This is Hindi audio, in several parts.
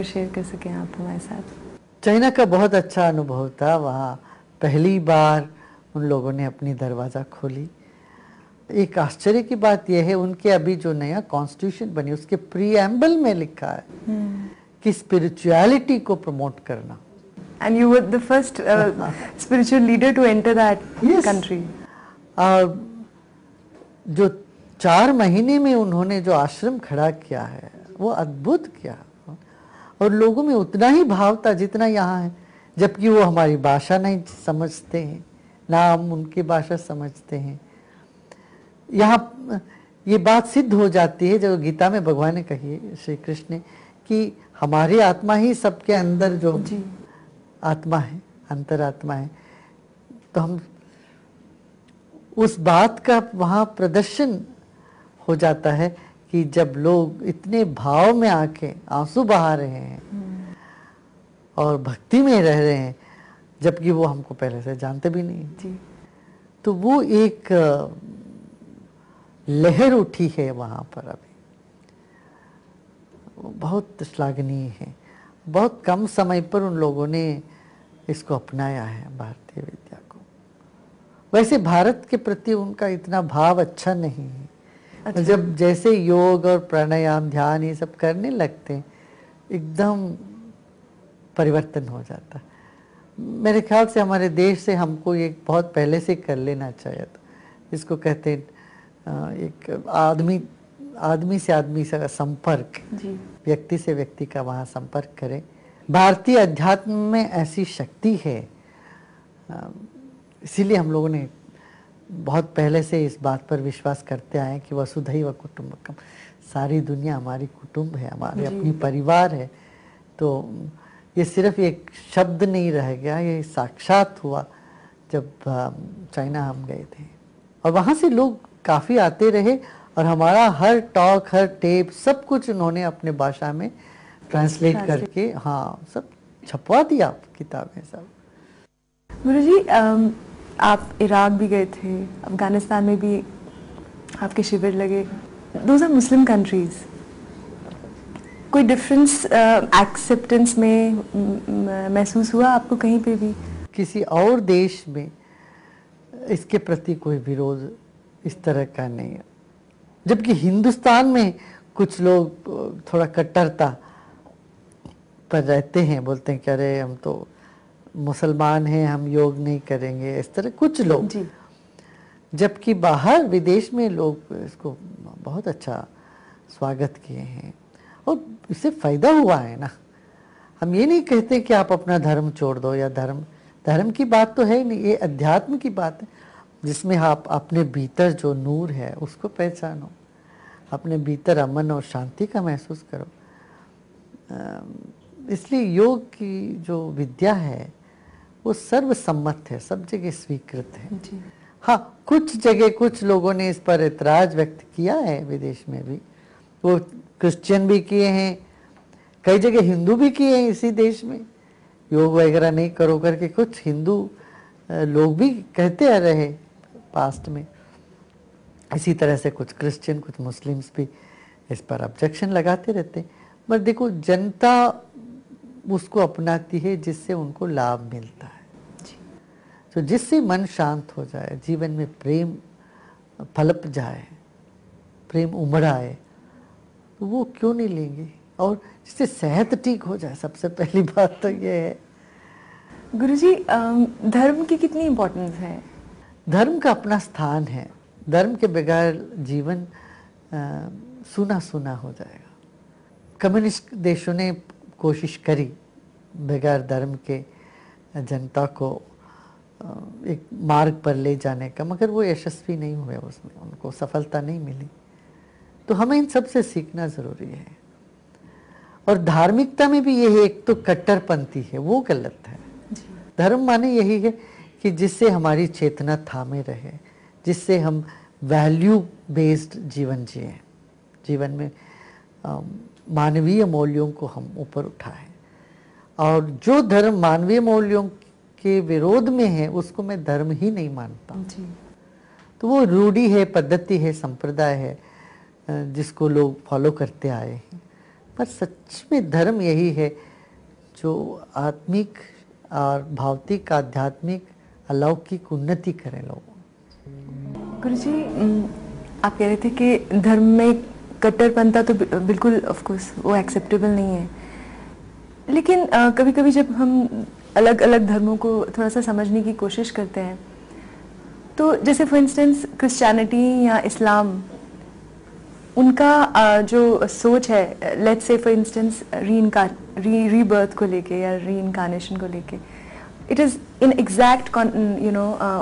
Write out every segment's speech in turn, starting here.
शेयर कर सकें आप हमारे साथ? चाइना का बहुत अच्छा अनुभव था। वहाँ पहली बार उन लोगों ने अपनी दरवाज़ा खोली। एक आश्चर्य की बात यह है, उनके अभी जो नया कॉन्स्टिट्यूशन बनी उसके प्रीएम्बल में लिखा है कि स्पिरिचुअलिटी को प्रमोट करना। And you were the first spiritual leader to enter that Yes. country. जो 4 महीने में उन्होंने जो आश्रम खड़ा किया है वो अद्भुत किया, और लोगों में उतना ही भाव था जितना यहाँ है, जबकि वो हमारी भाषा नहीं समझते हैं, ना हम उनकी भाषा समझते हैं। यहाँ ये बात सिद्ध हो जाती है जो गीता में भगवान ने कही है, श्री कृष्ण ने, कि हमारी आत्मा ही सबके अंदर जो आत्मा है, अंतरात्मा है। तो हम उस बात का वहाँ प्रदर्शन हो जाता है कि जब लोग इतने भाव में आके आंसू बहा रहे हैं और भक्ति में रह रहे हैं, जबकि वो हमको पहले से जानते भी नहीं जी। तो वो एक लहर उठी है वहाँ पर अभी, बहुत श्लाघनीय है। बहुत कम समय पर उन लोगों ने इसको अपनाया है, भारतीय विद्या को। वैसे भारत के प्रति उनका इतना भाव अच्छा नहीं है। अच्छा। जब जैसे योग और प्राणायाम ध्यान ये सब करने लगते हैं, एकदम परिवर्तन हो जाता है। मेरे ख्याल से हमारे देश से हमको ये बहुत पहले से कर लेना चाहिए था। इसको कहते हैं एक आदमी से आदमी का संपर्क, व्यक्ति से व्यक्ति का वहाँ संपर्क करें। भारतीय अध्यात्म में ऐसी शक्ति है, इसीलिए हम लोगों ने बहुत पहले से इस बात पर विश्वास करते आए कि वसुधैव कुटुंबकम, सारी दुनिया हमारी कुटुंब है, हमारे अपनी परिवार है। तो ये सिर्फ एक शब्द नहीं रह गया, ये साक्षात हुआ जब चाइना हम गए थे। और वहाँ से लोग काफ़ी आते रहे, और हमारा हर टॉक, हर टेप, सब कुछ उन्होंने अपने भाषा में ट्रांसलेट करके सब छपवा दिया, किताबें सब। गुरुजी, आप इराक भी गए थे, अफगानिस्तान में भी आपके शिविर लगे। Those are Muslim countries. कोई डिफरेंस एक्सेप्टेंस में महसूस हुआ आपको कहीं पे भी? किसी और देश में इसके प्रति कोई विरोध इस तरह का नहीं है, जबकि हिंदुस्तान में कुछ लोग थोड़ा कट्टरता पर रहते हैं, बोलते हैं कि अरे हम तो मुसलमान हैं, हम योग नहीं करेंगे, इस तरह कुछ लोग जी। जबकि बाहर विदेश में लोग इसको बहुत अच्छा स्वागत किए हैं, और इससे फायदा हुआ है ना। हम ये नहीं कहते कि आप अपना धर्म छोड़ दो, या धर्म की बात तो है नहीं, ये अध्यात्म की बात है, जिसमें आप अपने भीतर जो नूर है उसको पहचानो, अपने भीतर अमन और शांति का महसूस करो। इसलिए योग की जो विद्या है वो सर्वसम्मत है, सब जगह स्वीकृत है जी। हाँ, कुछ जगह कुछ लोगों ने इस पर एतराज व्यक्त किया है, विदेश में भी, वो क्रिश्चियन भी किए हैं, कई जगह हिंदू भी किए हैं। इसी देश में योग वगैरह नहीं करो करके कुछ हिंदू लोग भी कहते आ रहे पास्ट में। इसी तरह से कुछ क्रिश्चियन, कुछ मुस्लिम्स भी इस पर ऑब्जेक्शन लगाते रहते हैं। पर देखो, जनता उसको अपनाती है जिससे उनको लाभ मिलता है, तो जिससे मन शांत हो जाए, जीवन में प्रेम पलप जाए, प्रेम उमड़ आए, तो वो क्यों नहीं लेंगे। और जिससे सेहत ठीक हो जाए, सबसे पहली बात तो ये है। गुरुजी, धर्म की कितनी इम्पोर्टेंस है? धर्म का अपना स्थान है। धर्म के बगैर जीवन सूना सूना हो जाएगा। कम्युनिस्ट देशों ने कोशिश करी बगैर धर्म के जनता को एक मार्ग पर ले जाने का, मगर वो यशस्वी नहीं हुए, उसमें उनको सफलता नहीं मिली। तो हमें इन सब से सीखना ज़रूरी है। और धार्मिकता में भी यही एक तो कट्टरपंथी है, वो गलत है। धर्म माने यही है कि जिससे हमारी चेतना थामे रहे, जिससे हम वैल्यू बेस्ड जीवन जिए, जीवन में मानवीय मूल्यों को हम ऊपर उठाएं। और जो धर्म मानवीय मूल्यों के विरोध में है उसको मैं धर्म ही नहीं मानता जी। तो वो रूढ़ी है, पद्धति है, संप्रदाय है जिसको लोग फॉलो करते आए हैं। पर सच में धर्म यही है जो आत्मिक और भौतिक आध्यात्मिक अलौकिक उन्नति करे लोगों। गुरुजी, आप कह रहे थे कि धर्म में कट्टरपंथा तो बिल्कुल ऑफ कोर्स वो एक्सेप्टेबल नहीं है, लेकिन कभी कभी जब हम अलग अलग धर्मों को थोड़ा सा समझने की कोशिश करते हैं, तो जैसे फॉर इंस्टेंस क्रिश्चियनिटी या इस्लाम, उनका जो सोच है, let's say for instance rebirth को लेके या रीइनकार्नेशन को लेके, it is in exact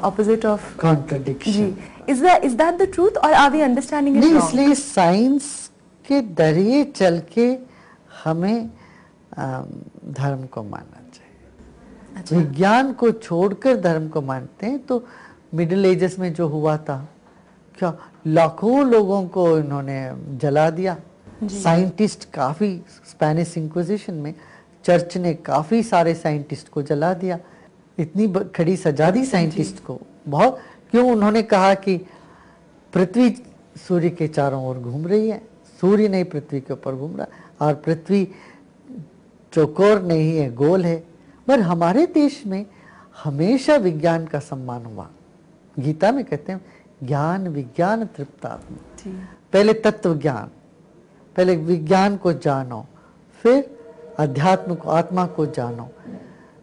opposite of contradiction. जी, इज दैट द ट्रूथ, और आर वी अंडरस्टैंडिंग इट नहीं, रॉन्ग? इसलिए साइंस के जरिए चल के हमें धर्म को मानना चाहिए। अच्छा। विज्ञान को छोड़कर धर्म को मानते हैं तो मिडिल एजेस में जो हुआ था, क्या लाखों लोगों को इन्होंने जला दिया। साइंटिस्ट काफी, स्पेनिश इंक्विजिशन में चर्च ने काफी सारे साइंटिस्ट को जला दिया, इतनी खड़ी सजा दी साइंटिस्ट को। बहुत क्यों? उन्होंने कहा कि पृथ्वी सूर्य के चारों ओर घूम रही है, सूर्य नहीं पृथ्वी के ऊपर घूम रहा, और पृथ्वी चौकोर नहीं है, गोल है। पर हमारे देश में हमेशा विज्ञान का सम्मान हुआ। गीता में कहते हैं ज्ञान विज्ञान तृप्तात्मा। पहले तत्व ज्ञान, पहले विज्ञान को जानो, फिर अध्यात्म को, आत्मा को जानो।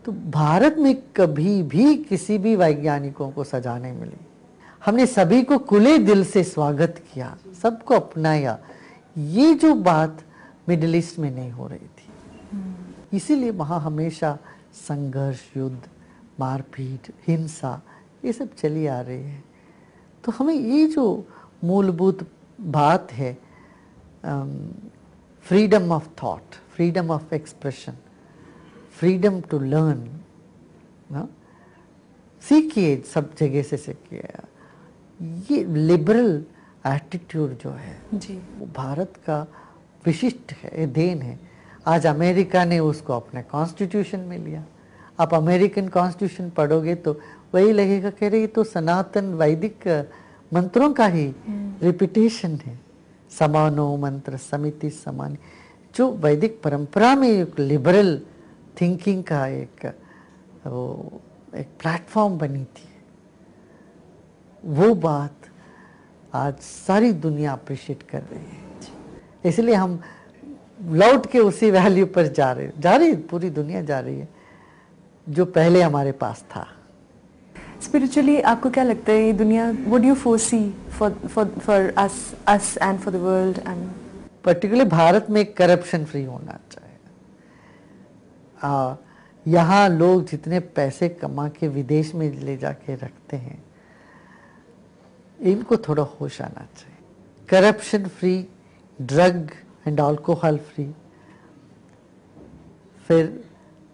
तो भारत में कभी भी किसी भी वैज्ञानिकों को सजा नहीं मिली। हमने सभी को खुले दिल से स्वागत किया, सबको अपनाया। ये जो बात मिडिल ईस्ट में नहीं हो रही थी, इसीलिए वहां हमेशा संघर्ष, युद्ध, मारपीट, हिंसा, ये सब चली आ रही है। तो हमें ये जो मूलभूत बात है, freedom of thought, freedom of expression, freedom to learn, सीखिए, सब जगह से सीखिए। ये लिबरल एटीट्यूड जो है जी, वो भारत का विशिष्ट है, देन है। आज अमेरिका ने उसको अपने कॉन्स्टिट्यूशन में लिया। आप अमेरिकन कॉन्स्टिट्यूशन पढ़ोगे तो वही लगेगा कह रहे तो सनातन वैदिक मंत्रों का ही रिपीटेशन है। समानो मंत्र समिति समान, जो वैदिक परंपरा में एक लिबरल थिंकिंग का एक प्लेटफॉर्म बनी थी, वो बात आज सारी दुनिया अप्रिशिएट कर रही है। इसलिए हम लौट के उसी वैल्यू पर जा रही, पूरी दुनिया जा रही है जो पहले हमारे पास था। स्पिरिचुअली आपको क्या लगता है ये दुनिया, what do you foresee for us and for the world? And particularly Bharat में करप्शन फ्री होना चाहिए। यहाँ लोग जितने पैसे कमा के विदेश में ले जाके रखते हैं, इनको थोड़ा होश आना चाहिए। Corruption free, drug and alcohol free, फिर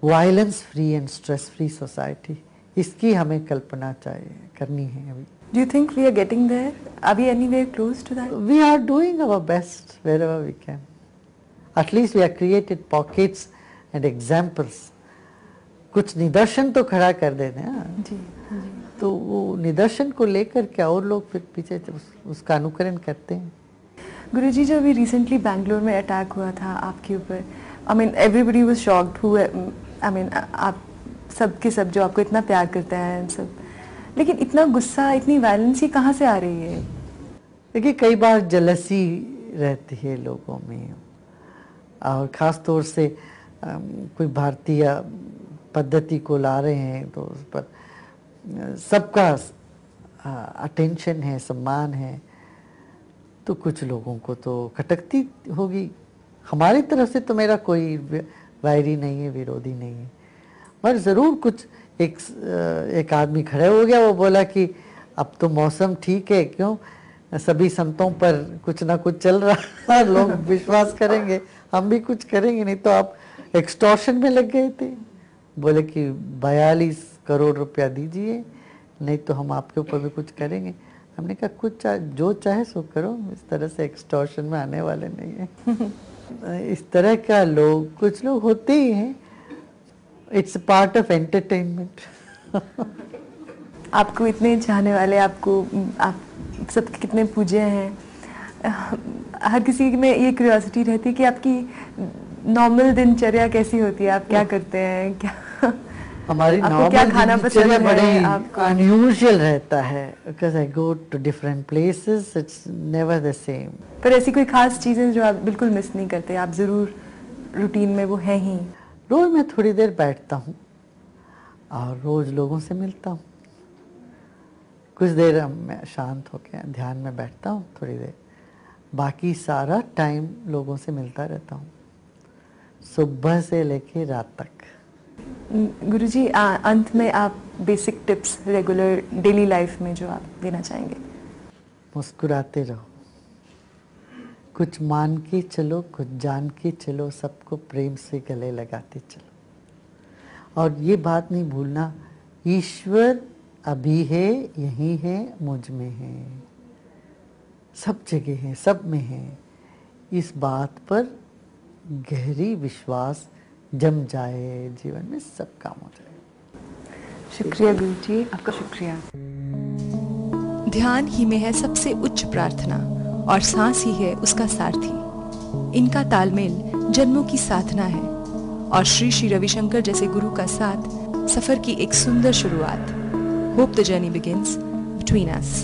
violence free and stress free society, इसकी हमें कल्पना चाहिए, करनी है अभी। Do you think we are getting there? Are we anywhere close to that? We are doing our best wherever we can. At least we have created pockets and examples. कुछ निदर्शन तो खड़ा कर देते हैं। जी, जी। तो वो निदर्शन को लेकर के और लोग फिर पीछे उसका अनुकरण करते हैं। गुरुजी, जो अभी रिसेंटली बैंगलोर में अटैक हुआ था आपके ऊपर, I mean everybody was shocked, I mean आप सब के सब जो आपको इतना प्यार करते हैं सब, लेकिन इतना गुस्सा, इतनी वायलेंस ये कहाँ से आ रही है? देखिए, कई बार जलसी रहती है लोगों में, और ख़ास तौर से कोई भारतीय पद्धति को ला रहे हैं तो उस पर सबका अटेंशन है, सम्मान है, तो कुछ लोगों को तो खटकती होगी। हमारी तरफ से तो मेरा कोई वैरी नहीं है, विरोधी नहीं है, पर ज़रूर कुछ एक आदमी खड़े हो गया, वो बोला कि अब तो मौसम ठीक है, क्यों सभी संतों पर कुछ ना कुछ चल रहा है, लोग विश्वास करेंगे, हम भी कुछ करेंगे, नहीं तो आप एक्सटॉर्शन में लग गए थे। बोले कि 42 करोड़ रुपया दीजिए, नहीं तो हम आपके ऊपर भी कुछ करेंगे। हमने कहा कुछ जो चाहे सो करो, इस तरह से एक्सटॉर्शन में आने वाले नहीं है। इस तरह का लोग, कुछ लोग होते ही हैं, इट्स पार्ट ऑफ एंटरटेनमेंट। आपको इतने चाहने वाले, आपको आप सबके कितने पूज्य हैं, हर किसी में ये क्यूरियोसिटी रहती है कि आपकी नॉर्मल दिनचर्या कैसी होती है, आप क्या करते हैं, क्या हमारी आपको क्या खाना पसंद है, बड़ी आपको अनयूजुअल रहता है, because I go to different places, it's never the same. पर ऐसी कोई खास चीजें जो आप बिल्कुल मिस नहीं करते, आप जरूर रूटीन में वो है ही? रोज मैं थोड़ी देर बैठता हूँ और रोज लोगों से मिलता हूँ। कुछ देर मैं शांत होकर ध्यान में बैठता हूँ थोड़ी देर, बाकी सारा टाइम लोगों से मिलता रहता हूँ, सुबह से लेके रात तक। गुरुजी, अंत में आप basic tips regular daily life में जो आप देना चाहेंगे? मुस्कुराते रहो, कुछ मान के चलो, कुछ जान के चलो, सबको प्रेम से गले लगाते चलो। और ये बात नहीं भूलना, ईश्वर अभी है, यही है, मुझ में है, सब जगह है, सब में है। इस बात पर गहरी विश्वास जम जाए, जीवन में सब काम हो जाए। शुक्रिया गुरुजी, आपका शुक्रिया। ध्यान ही में है सबसे उच्च प्रार्थना और सांस ही है उसका सारथी। इनका तालमेल जन्मों की साधना है और श्री श्री रविशंकर जैसे गुरु का साथ सफर की एक सुंदर शुरुआत। Hope the journey begins between us.